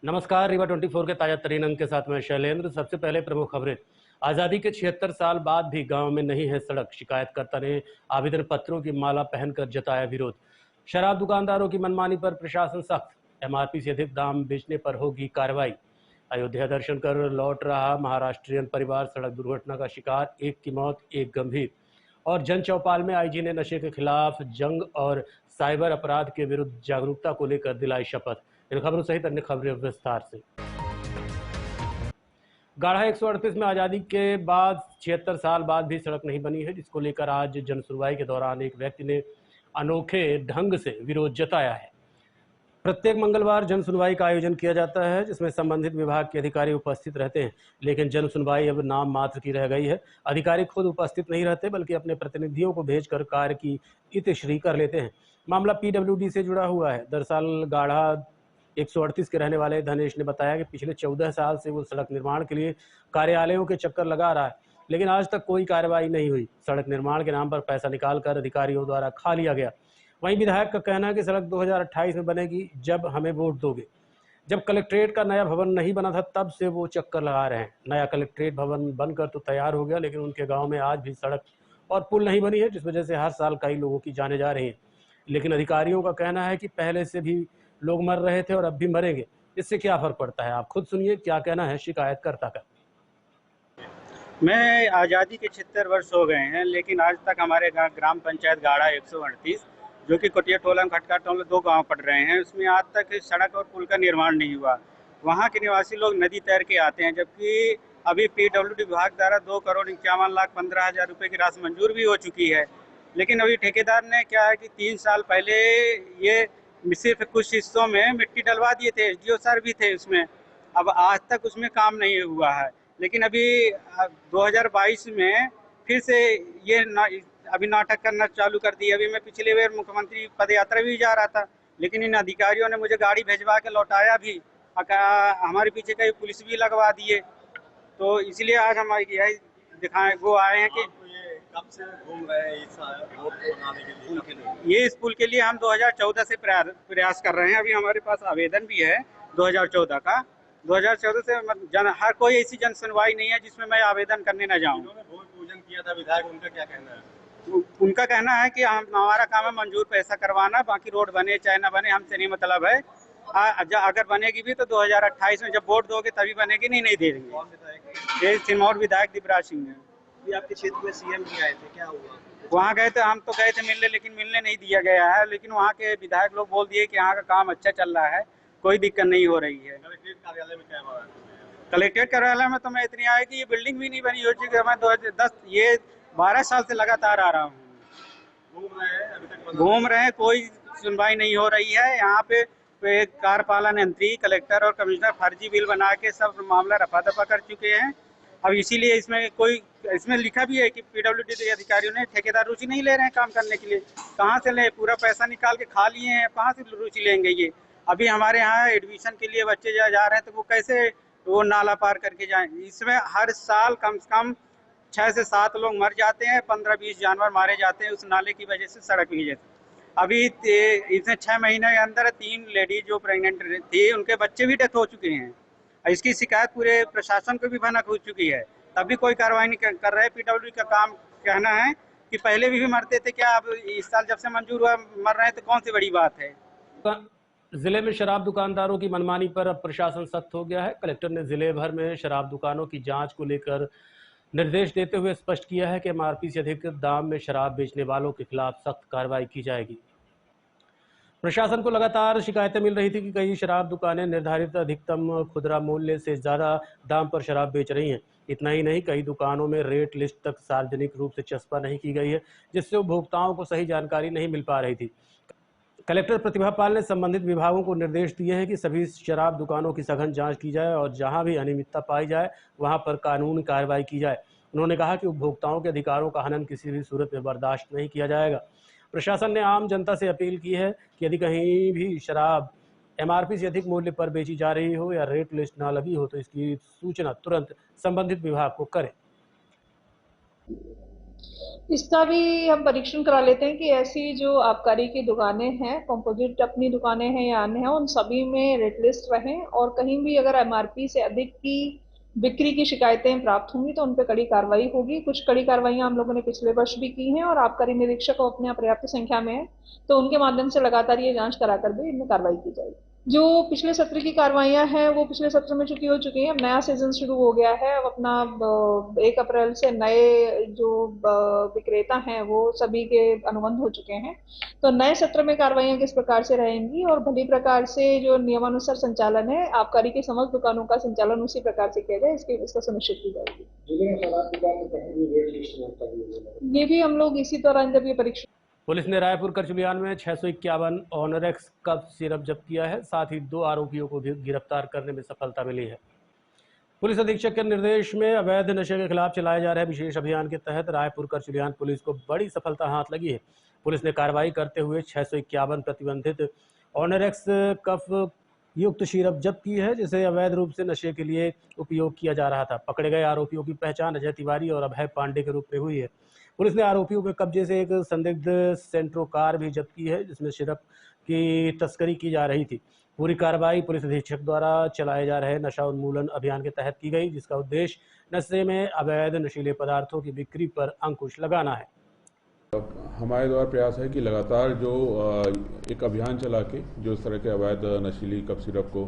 नमस्कार। रीवा 24 के ताजा तरीन अंक के साथ मैं शैलेंद्र। सबसे पहले प्रमुख खबरें। आज़ादी के 76 साल बाद भी गांव में नहीं है सड़क। शिकायतकर्ता ने आवेदन पत्रों की माला पहनकर जताया विरोध। शराब दुकानदारों की मनमानी पर प्रशासन सख्त। एमआरपी से अधिक दाम बेचने पर होगी कार्रवाई। अयोध्या दर्शन कर लौट रहा महाराष्ट्रियन परिवार सड़क दुर्घटना का शिकार, एक की मौत, एक गंभीर। और जन चौपाल में आईजी ने नशे के खिलाफ जंग और साइबर अपराध के विरुद्ध जागरूकता को लेकर दिलाई शपथ। इन खबरों सहित अन्य खबरें विस्तार से। गाढ़ा 138 में आज़ादी के बाद 76 साल बाद भी सड़क नहीं बनी है, जिसको लेकर आज जन सुनवाई के दौरान एक व्यक्ति ने अनोखे ढंग से विरोध जताया है। प्रत्येक मंगलवार जन सुनवाई का आयोजन किया जाता है, जिसमें संबंधित विभाग के अधिकारी उपस्थित रहते हैं, लेकिन जन सुनवाई अब नाम मात्र की रह गई है। अधिकारी खुद उपस्थित नहीं रहते, बल्कि अपने प्रतिनिधियों को भेजकर कार्य की इतिश्री कर लेते हैं। मामला पीडब्ल्यूडी से जुड़ा हुआ है। दरअसल गाढ़ा 138 के रहने वाले धनेश ने बताया कि पिछले 14 साल से वो सड़क निर्माण के लिए कार्यालयों के चक्कर लगा रहा है, लेकिन आज तक कोई कार्रवाई नहीं हुई। सड़क निर्माण के नाम पर पैसा निकालकर अधिकारियों द्वारा खा लिया गया। वहीं विधायक का कहना है कि सड़क 2028 में बनेगी, जब हमें वोट दोगे। जब कलेक्ट्रेट का नया भवन नहीं बना था, तब से वो चक्कर लगा रहे हैं। नया कलेक्ट्रेट भवन बनकर तो तैयार हो गया, लेकिन उनके गांव में आज भी सड़क और पुल नहीं बनी है, जिस वजह से हर साल कई लोगों की जानें जा रही हैं। लेकिन अधिकारियों का कहना है कि पहले से भी लोग मर रहे थे और अब भी मरेंगे, इससे क्या फर्क पड़ता है। आप खुद सुनिए क्या कहना है शिकायतकर्ता का। मैं आज़ादी के 76 वर्ष हो गए हैं, लेकिन आज तक हमारे ग्राम पंचायत गाढ़ा 138, जो कि कोटिया टोला खटका टोला 2 गांव पड़ रहे हैं, उसमें आज तक सड़क और पुल का निर्माण नहीं हुआ। वहां के निवासी लोग नदी तैर के आते हैं, जबकि अभी पीडब्ल्यूडी विभाग द्वारा 2,51,15,000 रुपये की राशि मंजूर भी हो चुकी है। लेकिन अभी ठेकेदार ने क्या है कि 3 साल पहले ये सिर्फ कुछ हिस्सों में मिट्टी डलवा दिए थे, एसडीओ सर भी थे उसमें। अब आज तक उसमें काम नहीं हुआ है। लेकिन अभी 2022 में फिर से ये अभी नाटक करना चालू कर दिया। अभी मैं पिछले बार मुख्यमंत्री पदयात्रा भी जा रहा था, लेकिन इन अधिकारियों ने मुझे गाड़ी भेजवा के लौटाया भी। हमारे पीछे कई पुलिस भी लगवा दिए। तो इसलिए आज हम यही दिखाएं वो आए हैं कि कब से घूम रहे हैं इस रोड को बनाने के लिए? ये इस पुल के लिए हम 2014 से प्रयास कर रहे हैं। अभी हमारे पास आवेदन भी है 2014 का। 2014 से हर कोई ऐसी जन सुनवाई नहीं है जिसमें मैं आवेदन करने न जाऊं। उन्होंने भूमि पूजन किया था विधायक, उनका क्या कहना है? उनका कहना है कि हमारा काम है मंजूर पैसा करवाना, बाकी रोड बने चाहे ना बने हमसे नहीं मतलब है। अगर बनेगी भी तो 2028 में जब वोट दोगे तभी बनेगी, नहीं देंगे। ये सिरमौर विधायक दिवराज सिंह है। आपके क्षेत्र में सीएम भी आए थे, क्या हुआ? वहाँ गए थे, हम तो गए थे मिलने, लेकिन मिलने नहीं दिया गया है। लेकिन वहाँ के विधायक लोग बोल दिए कि यहाँ का काम अच्छा चल रहा है, कोई दिक्कत नहीं हो रही है। कलेक्ट्रेट कार्यालय में क्या हुआ? कलेक्ट्रेट कार्यालय में तो मैं इतनी आया कि ये बिल्डिंग भी नहीं बनी हो चुकी है। मैं 12 साल से लगातार आ रहा हूँ। घूम रहे हैं, कोई सुनवाई नहीं हो रही है। यहाँ पे कार्यपालन यंत्री, कलेक्टर और कमिश्नर फर्जी बिल बना के सब मामला रफा दफा कर चुके हैं। अब इसीलिए इसमें लिखा भी है कि पीडब्ल्यूडी अधिकारियों ने ठेकेदार रुचि नहीं ले रहे हैं काम करने के लिए। कहाँ से ले, पूरा पैसा निकाल के खा लिए हैं, कहाँ से रुचि लेंगे ये। अभी हमारे यहाँ एडमिशन के लिए बच्चे जा रहे हैं, तो वो कैसे वो नाला पार करके जाएं। इसमें हर साल कम से कम 6 से 7 लोग मर जाते हैं, 15-20 जानवर मारे जाते हैं उस नाले की वजह से, सड़क की वजह से। अभी इसमें 6 महीने के अंदर 3 लेडीज जो प्रेग्नेंट थी, उनके बच्चे भी डेथ हो चुके हैं। इसकी शिकायत पूरे प्रशासन को भी भनक हो चुकी है, तब भी कोई कार्रवाई नहीं कर रहे। पीडब्ल्यूडी का काम कहना है कि पहले भी मरते थे, क्या अब इस साल जब से मंजूर हुआ मर रहे हैं, तो कौन सी बड़ी बात है। जिले में शराब दुकानदारों की मनमानी पर अब प्रशासन सख्त हो गया है। कलेक्टर ने जिले भर में शराब दुकानों की जांच को लेकर निर्देश देते हुए स्पष्ट किया है कि एमआरपी से अधिक दाम में शराब बेचने वालों के खिलाफ सख्त कार्रवाई की जाएगी। प्रशासन को लगातार शिकायतें मिल रही थी कि कई शराब दुकानें निर्धारित अधिकतम खुदरा मूल्य से ज़्यादा दाम पर शराब बेच रही हैं। इतना ही नहीं, कई दुकानों में रेट लिस्ट तक सार्वजनिक रूप से चस्पा नहीं की गई है, जिससे उपभोक्ताओं को सही जानकारी नहीं मिल पा रही थी। कलेक्टर प्रतिभा पाल ने संबंधित विभागों को निर्देश दिए हैं कि सभी शराब दुकानों की सघन जांच की जाए और जहां भी अनियमितता पाई जाए वहां पर कानूनी कार्रवाई की जाए। उन्होंने कहा कि उपभोक्ताओं के अधिकारों का हनन किसी भी सूरत में बर्दाश्त नहीं किया जाएगा। प्रशासन ने आम जनता से अपील की है कि यदि कहीं भी शराब एमआरपी से अधिक मूल्य पर बेची जा रही हो या रेट लिस्ट ना लगी हो तो इसकी सूचना तुरंत संबंधित विभाग को करें। इसका भी हम परीक्षण करा लेते हैं कि ऐसी जो आबकारी की दुकानें हैं, कंपोजिट अपनी दुकानें हैं या अन्य हैं, उन सभी में रेड लिस्ट रहें और कहीं भी अगर एमआरपी से अधिक की बिक्री की शिकायतें प्राप्त होंगी तो उन पर कड़ी कार्रवाई होगी। कुछ कड़ी कार्रवाइयां हम लोगों ने पिछले वर्ष भी की हैं और आबकारी निरीक्षक अपने यहाँ पर्याप्त संख्या में है, तो उनके माध्यम से लगातार ये जांच कराकर भी इनमें कार्रवाई की जाएगी। जो पिछले सत्र की कार्रवाइयां हैं वो पिछले सत्र में चुकी हो चुकी हैं। अब नया सीजन शुरू हो गया है। अब अपना 1 अप्रैल से नए जो विक्रेता हैं वो सभी के अनुबंध हो चुके हैं, तो नए सत्र में कार्रवाइयां किस प्रकार से रहेंगी और भली प्रकार से जो नियमानुसार संचालन है आबकारी की समस्त दुकानों का संचालन उसी प्रकार से किया जाए, इसका सुनिश्चित की जाएगी। ये भी हम लोग इसी दौरान जब ये परीक्षा। पुलिस ने रायपुर करचुलियान में 651 ऑनरेक्स कफ सिरप जब्त किया है। साथ ही 2 आरोपियों को भी गिरफ्तार करने में सफलता मिली है। पुलिस अधीक्षक के निर्देश में अवैध नशे के खिलाफ चलाए जा रहे विशेष अभियान के तहत रायपुर करचुलियान पुलिस को बड़ी सफलता हाथ लगी है। पुलिस ने कार्रवाई करते हुए 651 प्रतिबंधित ऑनरेक्स कफ युक्त सिरप जब्त की है, जिसे अवैध रूप से नशे के लिए उपयोग किया जा रहा था। पकड़े गए आरोपियों की पहचान अजय तिवारी और अभय पांडे के रूप में हुई है। पुलिस ने आरोपियों के कब्जे से एक संदिग्ध सेंट्रो कार भी जब्त की है, जिसमें सिरप की तस्करी की जा रही थी। पूरी कार्रवाई पुलिस अधीक्षक द्वारा चलाए जा रहे नशा उन्मूलन अभियान के तहत की गई, जिसका उद्देश्य नशे में अवैध नशीले पदार्थों की बिक्री पर अंकुश लगाना है। हमारे द्वारा प्रयास है कि लगातार जो एक अभियान चला के जो इस तरह के अवैध नशीली कफ सिरप को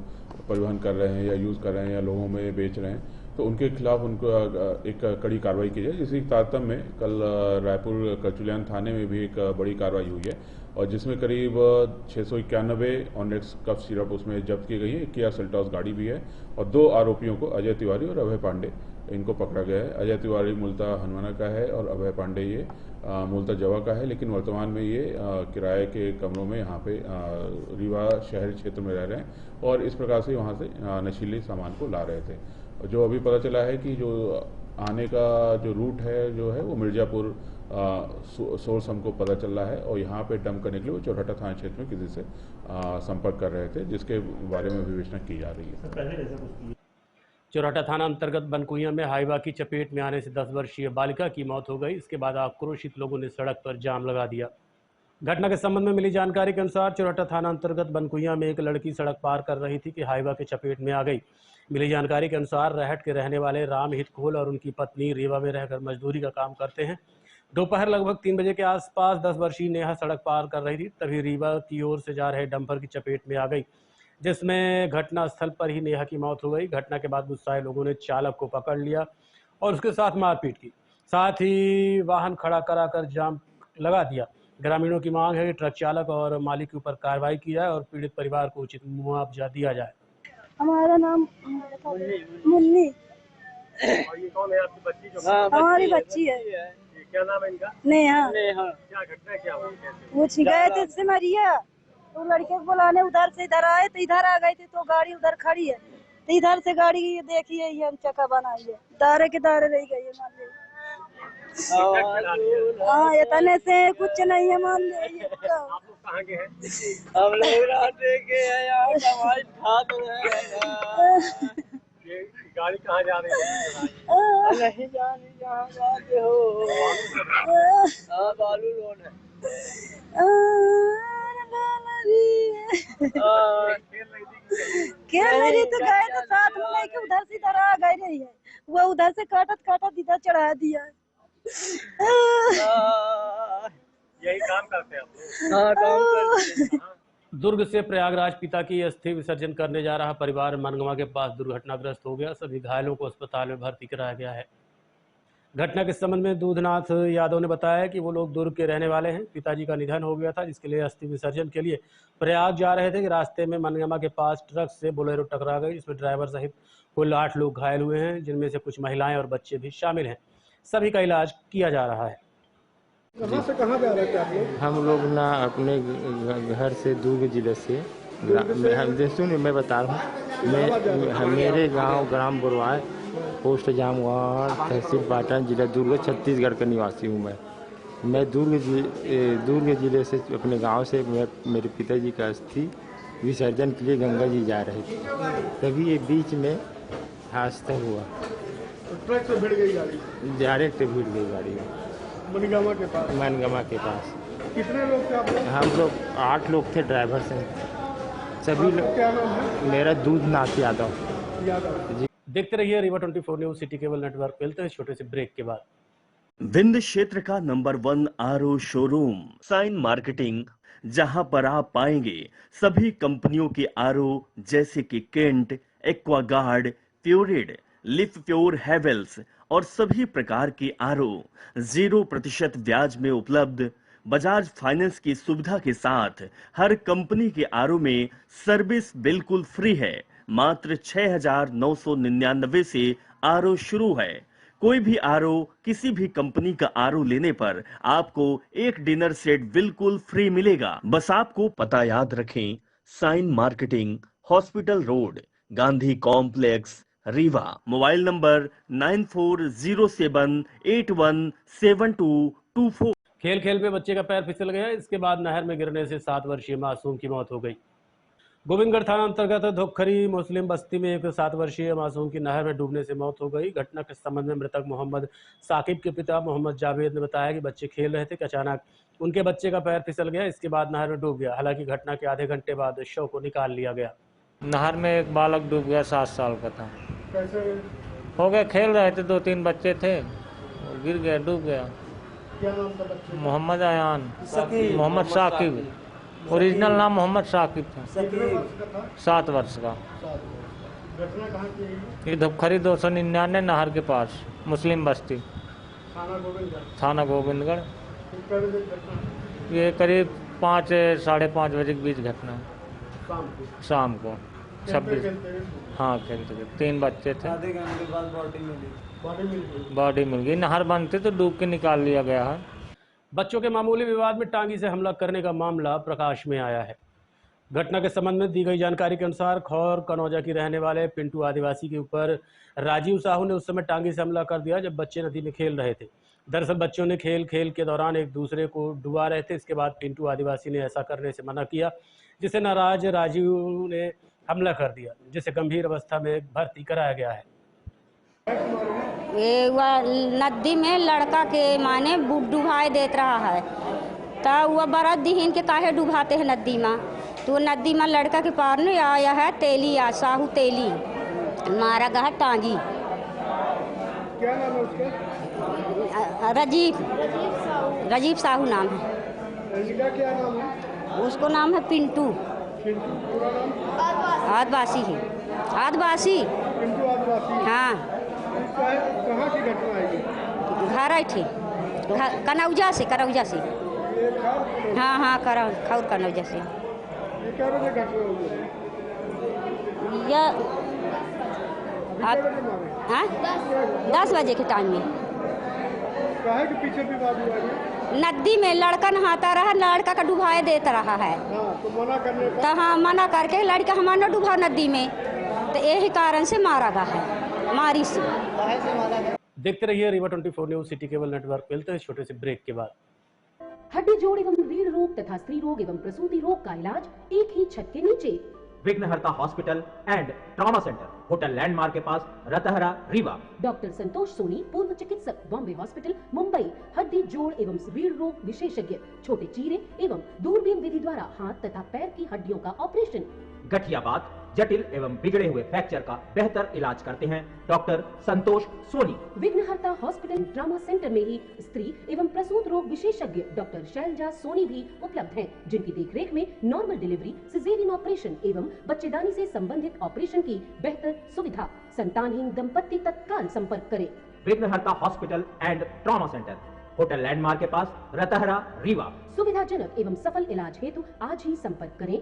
परिवहन कर रहे हैं या यूज़ कर रहे हैं या लोगों में बेच रहे हैं, तो उनके खिलाफ उनको एक कड़ी कार्रवाई की जाए। जिसकी तारतम्य में कल रायपुर करचुलियान थाने में भी एक बड़ी कार्रवाई हुई है और जिसमें करीब 691 ऑनरेक्स कफ सिरप उसमें जब्त की गई है। एक किया सेल्टॉस गाड़ी भी है और 2 आरोपियों को अजय तिवारी और अभय पांडे इनको पकड़ा गया है। अजय तिवारी मूलतः हनुमाना का है और अभय पांडे ये मूलतः जवा का है, लेकिन वर्तमान में ये किराए के कमरों में यहाँ पे रीवा शहरी क्षेत्र में रह रहे हैं और इस प्रकार से वहाँ से नशीले सामान को ला रहे थे। जो अभी पता चला है कि जो आने का जो रूट है जो है वो मिर्जापुर सोर्स हमको पता चल रहा है और यहाँ पे डंप करने के लिए वो चौराहा थाना क्षेत्र में किसी से संपर्क कर रहे थे, जिसके बारे में विवेचना की जा रही है। चौराहा थाना अंतर्गत बनकुइया में हाईवा की चपेट में आने से 10 वर्षीय बालिका की मौत हो गई। इसके बाद आक्रोशित लोगों ने सड़क पर जाम लगा दिया। घटना के संबंध में मिली जानकारी के अनुसार चौराहा थाना अंतर्गत बनकुइया में एक लड़की सड़क पार कर रही थी कि हाईवा के चपेट में आ गई। मिली जानकारी के अनुसार रहट के रहने वाले राम हितखोल और उनकी पत्नी रीवा में रहकर मजदूरी का काम करते हैं। दोपहर लगभग 3 बजे के आसपास 10 वर्षीय नेहा सड़क पार कर रही थी, तभी रीवा की ओर से जा रहे डंपर की चपेट में आ गई, जिसमें घटनास्थल पर ही नेहा की मौत हो गई। घटना के बाद गुस्साए लोगों ने चालक को पकड़ लिया और उसके साथ मारपीट की, साथ ही वाहन खड़ा कराकर जाम लगा दिया। ग्रामीणों की मांग है कि ट्रक चालक और मालिक के ऊपर कार्रवाई की जाए और पीड़ित परिवार को उचित मुआवजा दिया जाए। हमारा नाम मुन्नी। और ये कौन है आपकी बच्ची? जो हमारी बच्ची है। क्या नाम है इनका? नेहा। क्या घटना क्या हुई? वो गए थे सिमरिया, तो लड़के को बुलाने उधर से इधर आए तो इधर आ गए थे, तो गाड़ी उधर खड़ी है तो इधर से गाड़ी देखिए ये चक्का बनाई है, दारे के दारे रह गई है मान लीजिए। हाँ इतने से कुछ नहीं है मान लीजिए। आप लोग कहाँ के हैं? हम लोग रहते के हैं यहाँ दवाई खाते हैं। ये गाड़ी कहाँ जा रही है? नहीं जानी जहाँ जाते हो। हाँ बालू लोन है। खेल रही तो गए तो साथ में लेके उधर से इधर आ गए रही है, वो उधर से काटत काटत इधर चढ़ा दिया। यही काम करते हैं आप लोग? हाँ काम करते हैं। दुर्ग से प्रयागराज पिता की अस्थि विसर्जन करने जा रहा परिवार मनगवा के पास दुर्घटनाग्रस्त हो गया। सभी घायलों को अस्पताल में भर्ती कराया गया है। घटना के संबंध में दूधनाथ यादव ने बताया कि वो लोग दुर्ग के रहने वाले हैं। पिताजी का निधन हो गया था, जिसके लिए अस्थि विसर्जन के लिए प्रयाग जा रहे थे कि रास्ते में मनगमा के पास ट्रक से बोलेरो टकरा गई। इसमें ड्राइवर सहित कुल 8 लोग घायल हुए हैं, जिनमें से कुछ महिलाएं और बच्चे भी शामिल हैं। सभी का इलाज किया जा रहा है। कहाँ से कहाँ जा रहे थे आप लोग? हम लोग ना अपने घर से दुर्ग जिले से सुनिए मैं बता रहा हूँ। मेरे गांव ग्राम बुरवाय, पोस्ट जामगढ़, तहसील पाटन, जिला दुर्ग, छत्तीसगढ़ का निवासी हूँ। मैं दुर्ग जिले से अपने गांव से मेरे पिताजी का अस्थि विसर्जन के लिए गंगा जी जा रहे थे, तभी ये बीच में हादसा हुआ। ट्रक से भिड़ गई गाड़ी? डायरेक्ट भिड़ गई गाड़ी में। मनगामा के पास। मनगामा के पास। कितने लोग थे आप लोग? हम लोग 8 लोग थे, ड्राइवर से सभी लोग। क्या नाम है? मेरा दूधनाथ यादव। यादव। देखते रहिए Rewa 24 news city cable network. मिलते हैं छोटे से ब्रेक के बाद। विंध्य क्षेत्र का number 1 RO showroom sign marketing, जहां पर आप पाएंगे सभी कंपनियों के आरओ जैसे कि केंट, एक्वागार्ड, प्योरिड, लिफ प्योर, हेवेल्स और सभी प्रकार के आरओ 0% ब्याज में उपलब्ध। बजाज फाइनेंस की सुविधा के साथ हर कंपनी के आरओ में सर्विस बिल्कुल फ्री है। मात्र 6,999 से आरओ शुरू है। कोई भी आरओ, किसी भी कंपनी का आरओ लेने पर आपको एक डिनर सेट बिल्कुल फ्री मिलेगा। बस आपको पता याद रखें, sign marketing, hospital road, Gandhi complex, Rewa. Mobile number 9407817224। खेल खेल में बच्चे का पैर फिसल गया, इसके बाद नहर में गिरने से 7 वर्षीय मासूम की मौत हो गई। गोविंदगढ़ थाना अंतर्गत धोखरी मुस्लिम बस्ती में एक 7 वर्षीय मासूम की नहर में डूबने से मौत हो गई। घटना के संबंध में मृतक मोहम्मद साकिब के पिता मोहम्मद जावेद ने बताया कि बच्चे खेल रहे थे कि अचानक उनके बच्चे का पैर फिसल गया, इसके बाद नहर में डूब गया। हालांकि घटना के आधे घंटे बाद शव को निकाल लिया गया। नहर में एक बालक डूब गया, 7 साल का था। कैसे हो गए, खेल रहे थे, 2-3 बच्चे थे, गिर गया, डूब गया। क्या नाम था बच्चे? मोहम्मद अयान, मोहम्मद साकिब, ओरिजिनल नाम मोहम्मद साकिब था। कितने वर्ष का था? 7 वर्ष का। घटना कहाँ की है? ये धुपखरी 299 नहर के पास, मुस्लिम बस्ती, थाना गोविंदगढ़। थाना गोविंदगढ़। कितने बजे घटना है? ये करीब 5 साढ़े 5 बजे के बीच घटना है, शाम को 26। हाँ, खेलते थे, 3 बच्चे थे। आधे घंटे के बाद बॉडी मिल गई। नहर बंद थी तो डूब के निकाल लिया गया है। बच्चों के मामूली विवाद में टांगी से हमला करने का मामला प्रकाश में आया है। घटना के संबंध में दी गई जानकारी के अनुसार खौर कनौजा की रहने वाले पिंटू आदिवासी के ऊपर राजीव साहू ने उस समय टांगी से हमला कर दिया जब बच्चे नदी में खेल रहे थे। दरअसल बच्चों ने खेल के दौरान एक दूसरे को डुबा रहे थे। इसके बाद पिंटू आदिवासी ने ऐसा करने से मना किया, जिससे नाराज राजीव ने हमला कर दिया, जिसे गंभीर अवस्था में भर्ती कराया गया है। ये नदी में लड़का के माने डुबाए देत रहा है, तो वह बरत दीन के काहे डुबाते हैं नदी में। तो नदी में लड़का के पार नहीं आया है तेली, साहू तेली मारा गया टांगी। क्या नाम है उसका? राजीव साहू नाम है। इसका क्या नाम है? उसको नाम है पिंटू। पूरा नाम? आदिवासी है, आदिवासी। पिंटू आदिवासी। हाँ। कहाँ की घटना है ये? घर आई थी कनौजा से। हाँ, खौर कनौजा से। ये क्या बजे घटना हुई है? यह कितने बजे मारे? हाँ, 10 बजे के टाइम में काहे के पीछे विवाद हुआ है? नदी में लड़का नहाता रहा, लड़का का डुबाए देता रहा है। हाँ, तो मना करने पर? तो हाँ, मना करके लड़का हमारा न डुबा नदी में, तो यही कारण से मारा गया है, मारी से। देखते रहिए Rewa 24 news city cable network. मिलते हैं छोटे से ब्रेक के बाद। हड्डी जोड़ एवं रीढ़ रोग तथा स्त्री रोग एवं प्रसूति रोग का इलाज एक ही छत के नीचे। विघ्नहर्ता hospital and trauma centre, hotel landmark के पास, रतहरा, रीवा। डॉक्टर संतोष सोनी, पूर्व चिकित्सक, बॉम्बे हॉस्पिटल, मुंबई। हड्डी जोड़ एवं रीढ़ रोग विशेषज्ञ, छोटे चीरे एवं दूरबीन विधि द्वारा हाथ तथा पैर की हड्डियों का ऑपरेशन। गठियाबात, जटिल एवं बिगड़े हुए फ्रैक्चर का बेहतर इलाज करते हैं डॉक्टर संतोष सोनी। विघ्नहर्ता हॉस्पिटल ट्रॉमा सेंटर में ही स्त्री एवं प्रसूत रोग विशेषज्ञ डॉक्टर शैलजा सोनी भी उपलब्ध हैं, जिनकी देखरेख में नॉर्मल डिलीवरी, सिजेरियन ऑपरेशन एवं बच्चेदानी से संबंधित ऑपरेशन की बेहतर सुविधा। संतानहीन दंपत्ति तत्काल संपर्क करें। विघ्नहर्ता hospital and trauma centre, hotel landmark के पास, रतहरा, रीवा। सुविधाजनक एवं सफल इलाज हेतु आज ही संपर्क करें।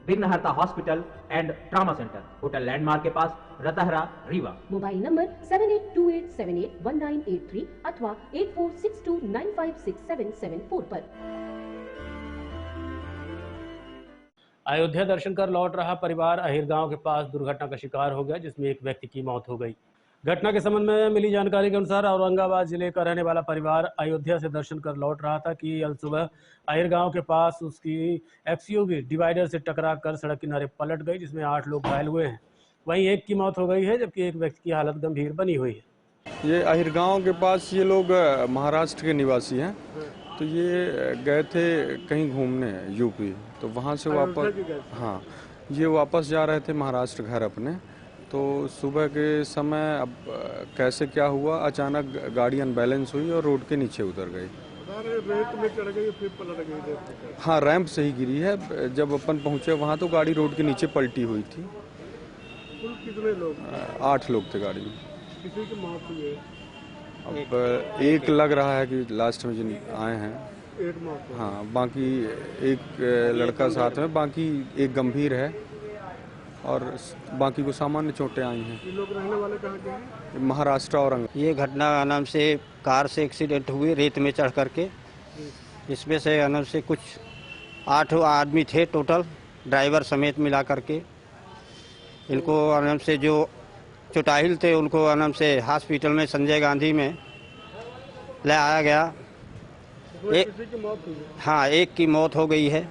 विघ्नहर्ता hospital and trauma centre, hotel landmark के पास, रतहरा, रीवा। मोबाइल नंबर 7828781983 अथवा 8462956774 पर। अयोध्या दर्शन कर लौट रहा परिवार अहिर गांव के पास दुर्घटना का शिकार हो गया, जिसमें एक व्यक्ति की मौत हो गई। घटना के संबंध में मिली जानकारी के अनुसार औरंगाबाद जिले का रहने वाला परिवार अयोध्या से दर्शन कर लौट रहा था कि अल सुबह अहिर गांव के पास उसकी एक्सयूवी डिवाइडर से टकरा कर सड़क किनारे पलट गई, जिसमें 8 लोग घायल हुए हैं। वहीं एक की मौत हो गई है, जबकि एक व्यक्ति की हालत गंभीर बनी हुई है। ये अहिर गांव के पास ये लोग महाराष्ट्र के निवासी हैं, तो ये गए थे कहीं घूमने यूपी, तो वहाँ से वापस, हाँ, ये वापस जा रहे थे महाराष्ट्र घर अपने। तो सुबह के समय अब कैसे क्या हुआ, अचानक गाड़ी अनबैलेंस हुई और रोड के नीचे उतर गई। रेत में चढ़ गई फिर पलट गई। हाँ, रैंप से ही गिरी है। जब अपन पहुँचे वहाँ तो गाड़ी रोड के नीचे पलटी हुई थी। कुल कितने लोग? 8 लोग थे गाड़ी में। किसी की मौत हुई है? अब एक लग रहा है कि लास्ट में जिन आए हैं, एक मौत। हाँ, बाकी एक लड़का साथ में, बाकी एक गंभीर है और बाकी को सामान्य चोटें आई हैं। ये लोग रहने वाले कहाँ के हैं? महाराष्ट्र और ये घटना आनंद से कार से एक्सीडेंट हुए रेत में चढ़ करके। इसमें से आनंद से कुछ 8 आदमी थे टोटल, ड्राइवर समेत मिला करके। इनको आनंद से जो चोटाहिल थे उनको आनंद से हॉस्पिटल में संजय गांधी में ले आया गया। किसी की मौत हुई? हाँ, एक की मौत हो गई है,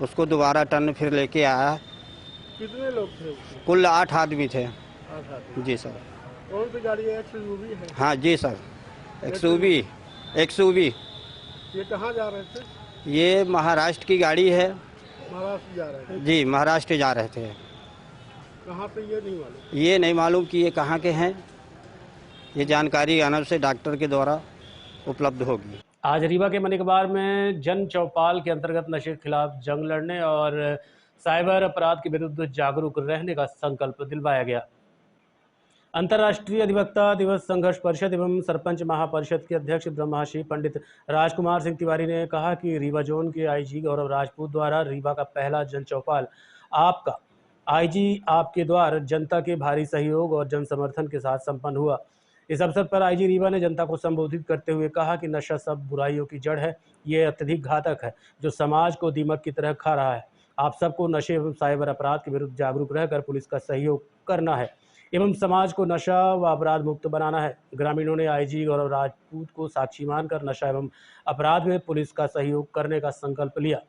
उसको दोबारा टर्न फिर लेके आया। कितने लोग थे? कुल 8 आदमी थे। 8 आदमी। जी सर। कौन सी गाड़ी है? एक्सयूवी है? हाँ जी सर, एक्सयूवी। ये कहाँ जा रहे थे? ये महाराष्ट्र की गाड़ी है। महाराष्ट्र जा रहे थे? जी, महाराष्ट्र जा रहे थे। कहाँ पे ये नहीं मालूम? ये नहीं मालूम कि ये कहाँ के हैं। ये जानकारी आनंद से डॉक्टर के द्वारा उपलब्ध होगी। आज रीवा के मनिकबार में जन चौपाल के अंतर्गत नशे के खिलाफ जंग लड़ने और साइबर अपराध के विरुद्ध जागरूक रहने का संकल्प दिलवाया गया। अंतर्राष्ट्रीय अधिवक्ता दिवस संघर्ष परिषद एवं सरपंच महापरिषद के अध्यक्ष ब्रह्मश्री पंडित राजकुमार सिंह तिवारी ने कहा कि रीवा जोन के आईजी गौरव राजपूत द्वारा रीवा का पहला जन चौपाल आपका आईजी आपके द्वार जनता के भारी सहयोग और जन समर्थन के साथ संपन्न हुआ। इस अवसर पर आईजी रीवा ने जनता को संबोधित करते हुए कहा कि नशा सब बुराइयों की जड़ है, ये अत्यधिक घातक है जो समाज को दीमक की तरह खा रहा है। आप सबको नशे एवं साइबर अपराध के विरुद्ध जागरूक रहकर पुलिस का सहयोग करना है एवं समाज को नशा व अपराध मुक्त बनाना है। ग्रामीणों ने आईजी गौरव राजपूत को साक्षी मानकर नशा एवं अपराध में पुलिस का सहयोग करने का संकल्प लिया।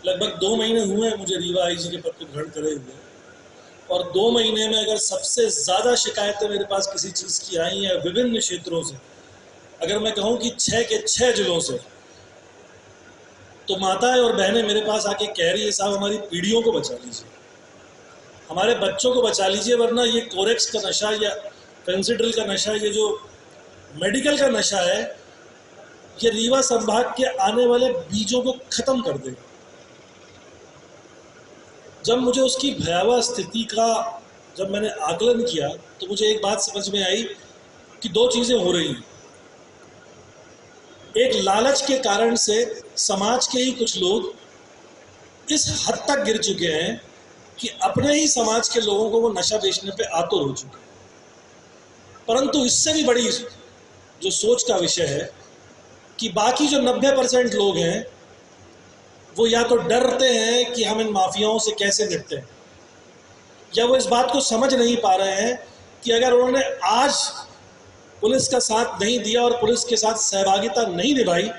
लगभग 2 महीने हुए हैं मुझे रीवा आईजी के पद पर ग्रहण करे हुए, और 2 महीने में अगर सबसे ज्यादा शिकायतें मेरे पास किसी चीज की आई हैं विभिन्न क्षेत्रों से, अगर मैं कहूं कि 6 के 6 जिलों से, तो माताएं और बहनें मेरे पास आके कह रही है साहब हमारी पीढ़ियों को बचा लीजिए, हमारे बच्चों को बचा लीजिए, वरना ये कोरेक्स का नशा या फेंसिडिल का नशा, ये जो मेडिकल का नशा है, ये रीवा संभाग के आने वाले बीजों को खत्म कर देगा। जब मुझे उसकी भयावह स्थिति का जब मैंने आकलन किया तो मुझे एक बात समझ में आई कि 2 चीजें हो रही हैं। एक, लालच के कारण से समाज के ही कुछ लोग इस हद तक गिर चुके हैं कि अपने ही समाज के लोगों को वो नशा बेचने पे आतुर हो चुके हैं। परंतु इससे भी बड़ी जो सोच का विषय है कि बाकी जो 90% लोग हैं वो या तो डरते हैं कि हम इन माफियाओं से कैसे निपटें, या वो इस बात को समझ नहीं पा रहे हैं कि अगर उन्होंने आज पुलिस का साथ नहीं दिया और पुलिस के साथ सहभागिता नहीं निभाई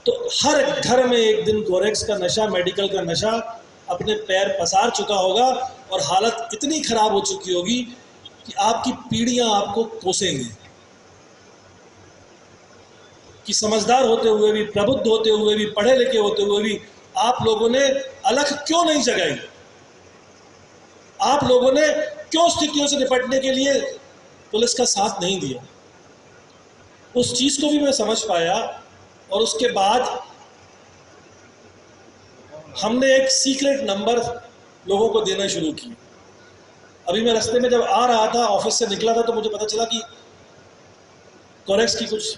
तो हर घर में एक दिन कोरेक्स का नशा, मेडिकल का नशा अपने पैर पसार चुका होगा और हालत इतनी खराब हो चुकी होगी कि आपकी पीढ़ियां आपको कोसेंगी। कि समझदार होते हुए भी, प्रबुद्ध होते हुए भी, पढ़े लिखे होते हुए भी आप लोगों ने अलख क्यों नहीं जगाई? आप लोगों ने क्यों स्थितियों से निपटने के लिए पुलिस का साथ नहीं दिया? उस चीज को भी मैं समझ पाया और उसके बाद हमने एक सीक्रेट नंबर लोगों को देना शुरू किया। अभी मैं रास्ते में जब आ रहा था, ऑफिस से निकला था, तो मुझे पता चला कि कोरेक्स की कुछ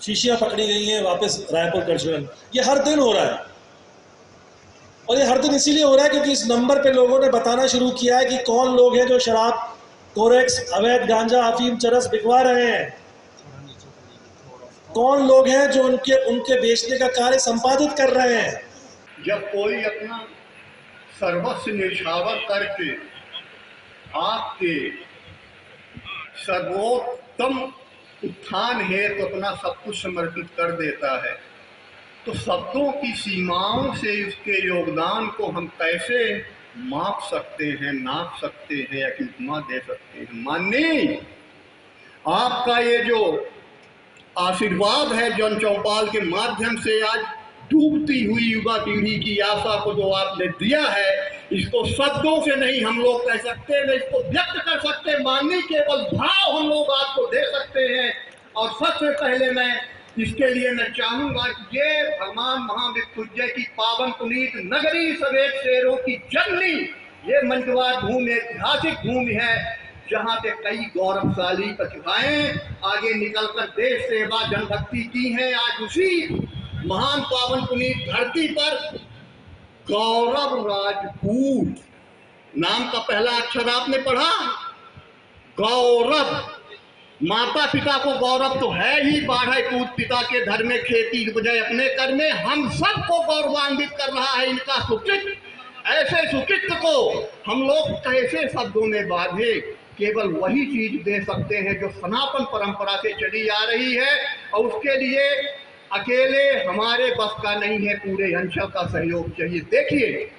शीशियां पकड़ी गई हैं वापस रायपुर करचुरन। ये हर दिन हो रहा है और ये हर दिन इसीलिए हो रहा है क्योंकि इस नंबर पे लोगों ने बताना शुरू किया है कि कौन लोग हैं जो शराब, कोरेक्स, अवैध गांजा, अफीम, चरस बिकवा रहे हैं, कौन लोग हैं जो उनके बेचने का कार्य संपादित कर रहे हैं। जब कोई अपना सर्वस्व न्यौछावर करके आपके सर्वोत्तम उत्थान हेतु अपना सब कुछ समर्पित कर देता है, तो शब्दों की सीमाओं से इसके योगदान को हम कैसे माप सकते हैं, नाप सकते हैं या कि उपमा दे सकते हैं। माननीय, आपका ये जो आशीर्वाद है जन चौपाल के माध्यम से आज डूबती हुई युवा पीढ़ी की आशा को जो आपने दिया है, इसको शब्दों से नहीं हम लोग कह सकते, न इसको व्यक्त कर सकते। माननीय, केवल भाव हम लोग आपको दे सकते हैं। और सबसे पहले मैं इसके लिए मैं चाहूंगा कि ये भगवान महामृत्युंजय की पावन पुनीत नगरी, सवेत शेरों की जननी, ये मंचवार भूमि ऐतिहासिक भूमि है, जहाँ पे कई गौरवशाली प्रतिभाएं आगे निकलकर देश सेवा जनभक्ति की हैं। आज उसी महान पावन पुनीत धरती पर गौरव राजपूत नाम का पहला अक्षर आपने पढ़ा, गौरव। माता पिता को गौरव तो है ही, बाढ़ पूत पिता के धर में खेती उपजे अपने कर में, हम सबको गौरवान्वित कर रहा है इनका सुकृत। ऐसे सुकृत को हम लोग कैसे शब्दों में बांधे? केवल वही चीज दे सकते हैं जो सनातन परंपरा से चली आ रही है, और उसके लिए अकेले हमारे बस का नहीं है, पूरे अंचल का सहयोग चाहिए। देखिए,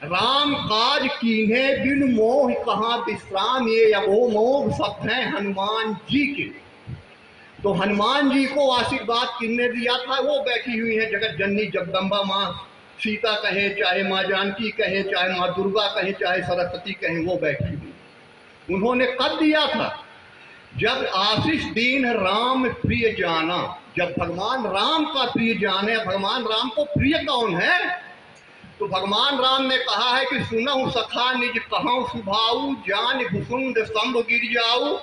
राम काज कीन्हे बिन मोह कहाँ विश्राम, ये अबो मोह सब हैं हनुमान जी के। तो हनुमान जी को आशीर्वाद किसने दिया था? वो बैठी हुई है जगत जननी जगदम्बा माँ सीता कहे, चाहे माँ जानकी कहे, चाहे माँ दुर्गा कहे, चाहे सरस्वती कहे, वो बैठी हुई। उन्होंने कब दिया था? जब आशीष दीन राम प्रिय जाना, जब भगवान राम का प्रिय जाने। भगवान राम को प्रिय कौन है? तो भगवान राम ने कहा है कि सुनहु सखा निज कहूँ सुभाऊ, जान भुसुंड स्तंभ गिर जाऊ,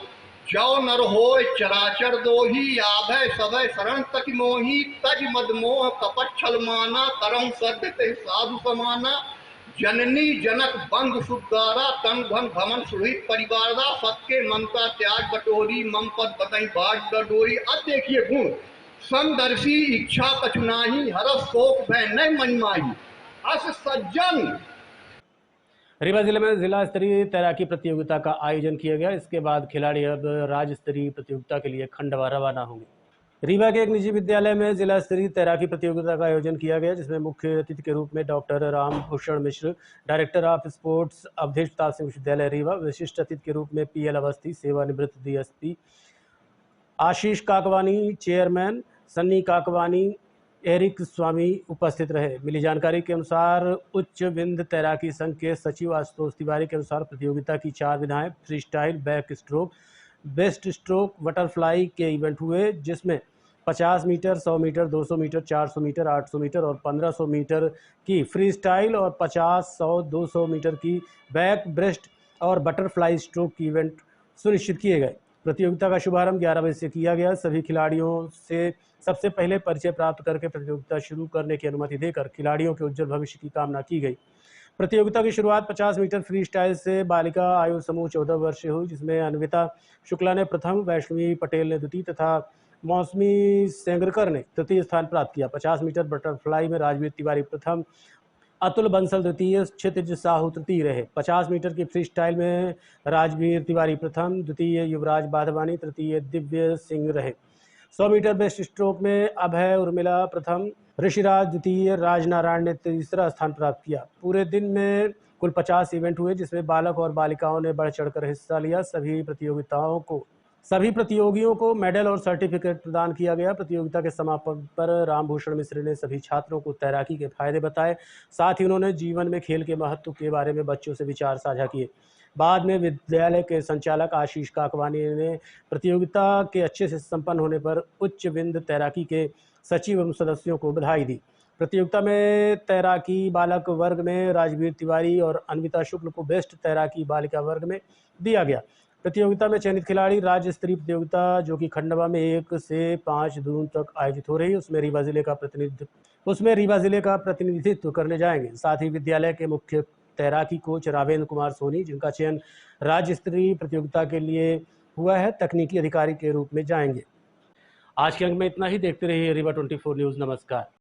जो नर होय चराचर दोही, आभय सभय शरण तक मोही, तज मद मोह कपट छल माना, करम सद्य ते साधु समाना, जननी जनक बंधु सुद्दारा, तन धन भमन सुहित परिवारा, सबके ममता त्याग बटोरी, मम पद बतई बाट डोरी। अब देखिए गुण, समदर्शी इच्छा कछुनाही, हरस शोक भय न मन माही, अस सज्जन। रीवा जिले में जिला स्तरीय तैराकी प्रतियोगिता का आयोजन किया गया। इसके बाद खिलाड़ी अब राज्य स्तरीय प्रतियोगिता के लिए खंडवा रवाना होंगे। रीवा के एक निजी विद्यालय में जिला स्तरीय तैराकी प्रतियोगिता का आयोजन किया गया, जिसमें मुख्य अतिथि के रूप में doctor Rambhushan Mishra, director of sports, Awadhesh Pratap Singh विश्वविद्यालय रीवा, विशिष्ट अतिथि के रूप में PL अवस्थी, सेवानिवृत्त DSP, आशीष काकवानी, चेयरमैन सन्नी काकवानी, एरिक स्वामी उपस्थित रहे। मिली जानकारी के अनुसार उच्च विंध्य तैराकी संघ के सचिव आशुतोष तिवारी के अनुसार प्रतियोगिता की 4 विधाएं freestyle, backstroke, best stroke, butterfly के इवेंट हुए, जिसमें 50 metre, 100 metre, 200 metre, 400 metre, 800 metre और 1500 मीटर की फ्री स्टाइल और 50, 100, 200 मीटर की बैक, ब्रेस्ट और बटरफ्लाई स्ट्रोक की इवेंट सुनिश्चित किए गए। प्रतियोगिता का शुभारंभ 11 बजे से किया गया। सभी खिलाड़ियों से सबसे पहले परिचय प्राप्त करके प्रतियोगिता शुरू करने की अनुमति देकर खिलाड़ियों के उज्जवल भविष्य की कामना की गई। प्रतियोगिता की शुरुआत 50 मीटर फ्री स्टाइल से बालिका आयु समूह 14 वर्ष से हुई, जिसमें अन्विता शुक्ला ने प्रथम, वैष्णवी पटेल ने द्वितीय तथा मौसमी सेंगरकर ने तृतीय स्थान प्राप्त किया। 50 मीटर बटरफ्लाई में राजवीर तिवारी प्रथम, अतुल बंसल द्वितीय, क्षितिज साहू तृतीय रहे। 50 मीटर की फ्री स्टाइल में राजवीर तिवारी प्रथम, द्वितीय युवराज बाधवानी, तृतीय दिव्य सिंह रहे। 100 मीटर बेस्ट स्ट्रोक में अभय उर्मिला प्रथम, ऋषिराज द्वितीय, राजनारायण ने तीसरा स्थान प्राप्त किया। पूरे दिन में कुल 50 इवेंट हुए, जिसमें बालक और बालिकाओं ने बढ़ चढ़कर हिस्सा लिया। सभी प्रतियोगियों को मेडल और सर्टिफिकेट प्रदान किया गया। प्रतियोगिता के समापन पर रामभूषण मिश्र ने सभी छात्रों को तैराकी के फायदे बताए। साथ ही उन्होंने जीवन में खेल के महत्व के बारे में बच्चों से विचार साझा किए। बाद में विद्यालय के संचालक आशीष काकवानी ने प्रतियोगिता के अच्छे से संपन्न होने पर उच्च विंध्य तैराकी के सचिव एवं सदस्यों को बधाई दी। प्रतियोगिता में तैराकी बालक वर्ग में राजवीर तिवारी और अन्विता शुक्ल को बेस्ट तैराकी बालिका वर्ग में दिया गया। प्रतियोगिता में चयनित खिलाड़ी राज्य स्तरीय प्रतियोगिता, जो कि खंडवा में 1 से 5 जून तक आयोजित हो रही है, उसमें रीवा जिले का प्रतिनिधित्व करने जाएंगे। साथ ही विद्यालय के मुख्य तैराकी कोच रावेंद्र कुमार सोनी, जिनका चयन राज्य स्तरीय प्रतियोगिता के लिए हुआ है, तकनीकी अधिकारी के रूप में जाएंगे। आज के अंक में इतना ही। देखते रहिए रीवा 24 न्यूज़। नमस्कार।